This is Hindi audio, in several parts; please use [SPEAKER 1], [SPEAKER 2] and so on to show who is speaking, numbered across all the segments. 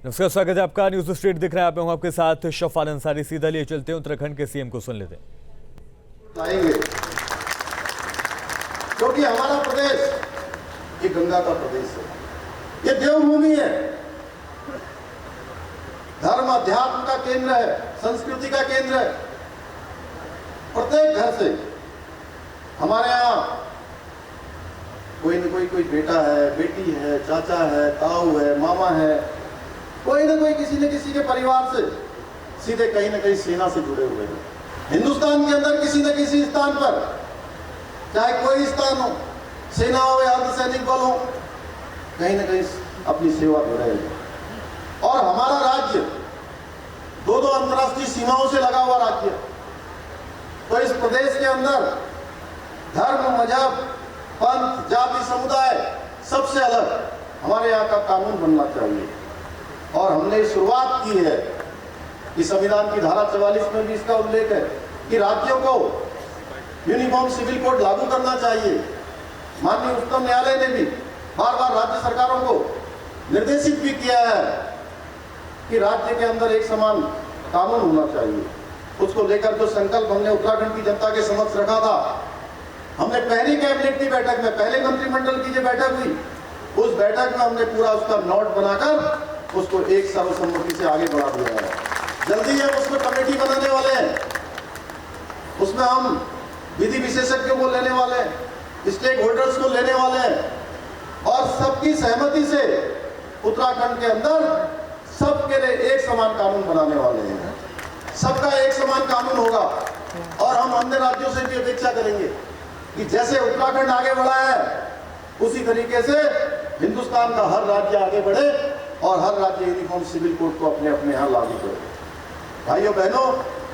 [SPEAKER 1] नमस्कार, स्वागत है आपका। न्यूज स्ट्रीट दिख रहा है, आप हूं आपके साथ शफान अंसारी। सीधा लिए चलते हैं उत्तराखंड के सीएम को सुन लेते हैं।
[SPEAKER 2] लाएंगे क्योंकि हमारा प्रदेश ये गंगा का प्रदेश है, ये देवभूमि है, धर्म अध्यात्म का केंद्र है, संस्कृति का केंद्र है। प्रत्येक घर से हमारे यहाँ कोई न कोई बेटा है, बेटी है, चाचा है, ताऊ है, मामा है, कोई न कोई किसी न किसी के परिवार से सीधे कहीं न कहीं सेना से जुड़े हुए हैं। हिंदुस्तान के अंदर किसी न किसी स्थान पर, चाहे कोई स्थान हो, सेना हो या अर्धसैनिक बल हो, कहीं न कहीं अपनी सेवा दे रहे हैं। और हमारा राज्य दो अंतर्राष्ट्रीय सीमाओं से लगा हुआ राज्य, तो इस प्रदेश के अंदर धर्म, मजहब, पंथ, जाति, समुदाय सबसे अलग हमारे यहाँ का कानून बनना चाहिए। और हमने शुरुआत की है कि संविधान की धारा 44 में भी इसका उल्लेख है कि राज्यों को यूनिफॉर्म सिविल कोड लागू करना चाहिए। माननीय उच्चतम न्यायालय ने भी बार बार राज्य सरकारों को निर्देशित भी किया है कि राज्य के अंदर एक समान कानून होना चाहिए। उसको लेकर जो संकल्प हमने उत्तराखंड की जनता के समक्ष रखा था, हमने पहली कैबिनेट की बैठक में, पहले मंत्रिमंडल की जो बैठक हुई, उस बैठक में हमने पूरा उसका नोट बनाकर उसको एक सर्वसम्मति से आगे बढ़ा दिया है। जल्दी हम उसमें कमेटी बनाने वाले हैं, उसमें हम विधि विशेषज्ञों को लेने वाले हैं, स्टेक होल्डर्स को लेने वाले हैं और सबकी सहमति से उत्तराखंड के अंदर सबके लिए एक समान कानून बनाने वाले हैं। सबका एक समान कानून होगा और हम अन्य राज्यों से भी अपेक्षा करेंगे कि जैसे उत्तराखंड आगे बढ़ा है, उसी तरीके से हिंदुस्तान का हर राज्य आगे बढ़े और हर राज्य यूनिफॉर्म सिविल कोड को अपने अपने यहाँ लागू करे। भाइयों बहनों,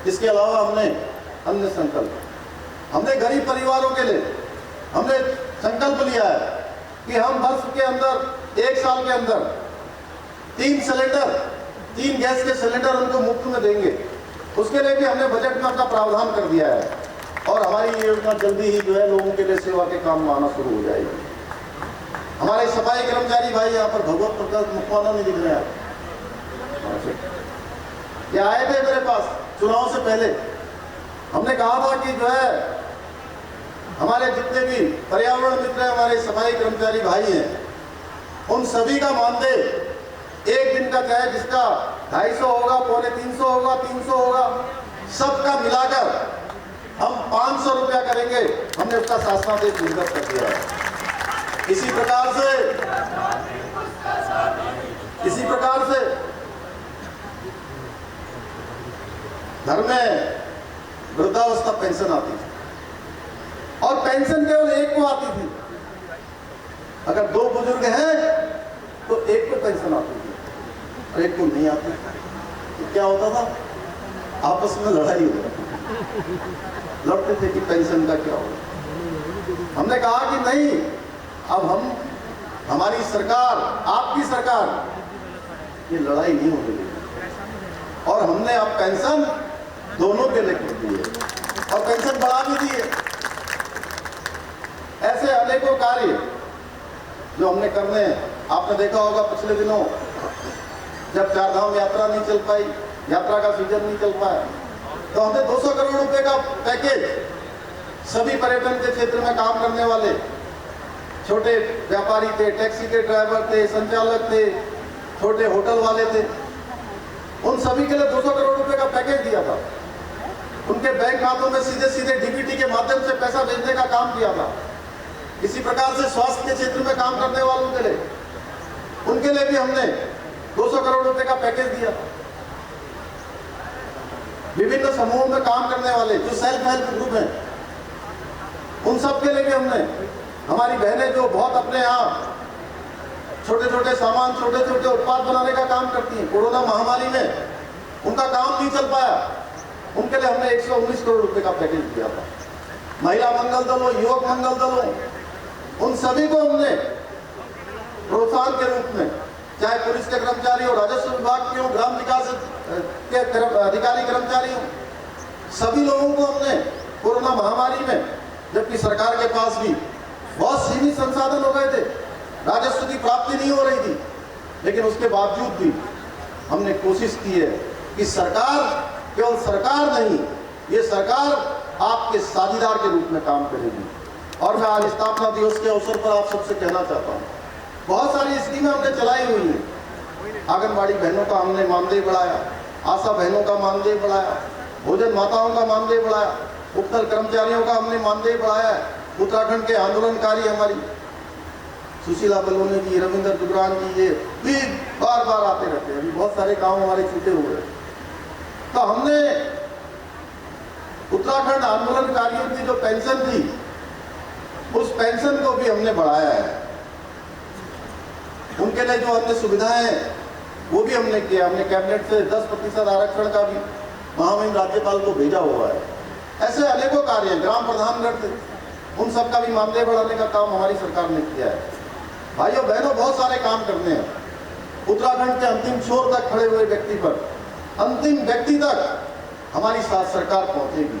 [SPEAKER 2] इसके अलावा हमने अन्य संकल्प, हमने गरीब परिवारों के लिए हमने संकल्प लिया है कि हम वर्ष के अंदर, एक साल के अंदर 3 गैस के सिलेंडर उनको मुफ्त में देंगे। उसके लिए भी हमने बजट में अपना प्रावधान कर दिया है और हमारी ये योजना जल्दी ही जो है लोगों के लिए सेवा के काम में आना शुरू हो जाएगी। हमारे सफाई कर्मचारी भाई यहाँ पर भगवत प्रकाश मुखवाना नहीं दिख रहे हैं, ये आए थे मेरे पास चुनाव से पहले। हमने कहा था कि जो है हमारे जितने भी पर्यावरण मित्र हैं, हमारे सफाई कर्मचारी भाई हैं, उन सभी का मानदेय एक दिन का, चाहे जिसका 250 होगा, 250 होगा, 300 होगा, सबका मिलाकर हम 500 रुपया करेंगे। हमने उसका शासनादेश निर्गत कर दिया है। इसी प्रकार से घर में वृद्धावस्था पेंशन आती थी और पेंशन केवल एक को आती थी। अगर 2 बुजुर्ग हैं तो एक को पेंशन आती थी और एक को नहीं आती। तो क्या होता था, आपस में लड़ाई हो जाती, लड़ते थे कि पेंशन का क्या होगा। हमने कहा कि नहीं, अब हमारी सरकार, आपकी सरकार, ये लड़ाई नहीं होने देगी और हमने अब पेंशन दोनों के लिए कर दी है और पेंशन बढ़ा भी दी है। ऐसे अनेकों कार्य जो हमने करने हैं। आपने देखा होगा पिछले दिनों जब 4 धाम यात्रा नहीं चल पाई, यात्रा का सीजन नहीं चल पाया, तो हमने 200 करोड़ रुपए का पैकेज सभी पर्यटन के क्षेत्र में काम करने वाले छोटे व्यापारी थे, टैक्सी के ड्राइवर थे, संचालक थे, छोटे होटल वाले थे, उन सभी के लिए 200 करोड़ रुपए का पैकेज दिया था। उनके बैंक खातों में सीधे सीधे डीबीटी के माध्यम से पैसा भेजने का काम किया था। इसी प्रकार से स्वास्थ्य के क्षेत्र में काम करने वालों के लिए, उनके लिए भी हमने 200 करोड़ रुपए का पैकेज दिया था। विभिन्न समूहों में काम करने वाले जो सेल्फ हेल्प ग्रुप हैं, उन सब के लिए भी हमने, हमारी बहनें जो बहुत अपने यहाँ छोटे छोटे सामान, छोटे छोटे उत्पाद बनाने का काम करती हैं, कोरोना महामारी में उनका काम नहीं चल पाया, उनके लिए हमने 119 करोड़ रुपए का पैकेज दिया था। महिला मंगल दल हो, युवक मंगल दल हो, उन सभी को हमने प्रोत्साहन के रूप में, चाहे पुलिस के कर्मचारी हो, राजस्व विभाग के हो, ग्राम विकास के अधिकारी कर्मचारी हो, सभी लोगों को हमने कोरोना महामारी में, जबकि सरकार के पास भी बहुत सीमित संसाधन हो गए थे, राजस्व की प्राप्ति नहीं हो रही थी, लेकिन उसके बावजूद भी हमने कोशिश की है कि सरकार केवल सरकार नहीं, ये सरकार आपके साझीदार के रूप में काम करेगी। और मैं आज स्थापना दिवस के अवसर पर आप सबसे कहना चाहता हूँ, बहुत सारी स्कीमें हमने चलाई हुई हैं। आंगनबाड़ी बहनों का हमने मानदेय बढ़ाया, आशा बहनों का मानदेय बढ़ाया, भोजन माताओं का मानदेय बढ़ाया, उपनल कर्मचारियों का हमने मानदेय बढ़ाया। उत्तराखंड के आंदोलनकारी हमारी सुशीला बलूनी जी, रविंद्र दुबरान जी, ये भी बार बार आते रहते हैं। अभी बहुत सारे काम हमारे छूटे हुए हैं। तो हमने उत्तराखंड आंदोलनकारियों की जो पेंशन थी, उस पेंशन को भी हमने बढ़ाया है। उनके लिए जो अन्य सुविधाएं हैं वो भी हमने किया। हमने कैबिनेट से 10% आरक्षण का भी महामहिम राज्यपाल को भेजा हुआ है। ऐसे अनेकों कार्य, ग्राम प्रधानगढ़, उन सब का भी मानदेय बढ़ाने का काम हमारी सरकार ने किया है। भाइयों बहनों, बहुत सारे काम करने हैं। उत्तराखंड के अंतिम छोर तक खड़े हुए व्यक्ति पर, अंतिम व्यक्ति तक हमारी साथ सरकार पहुंचेगी।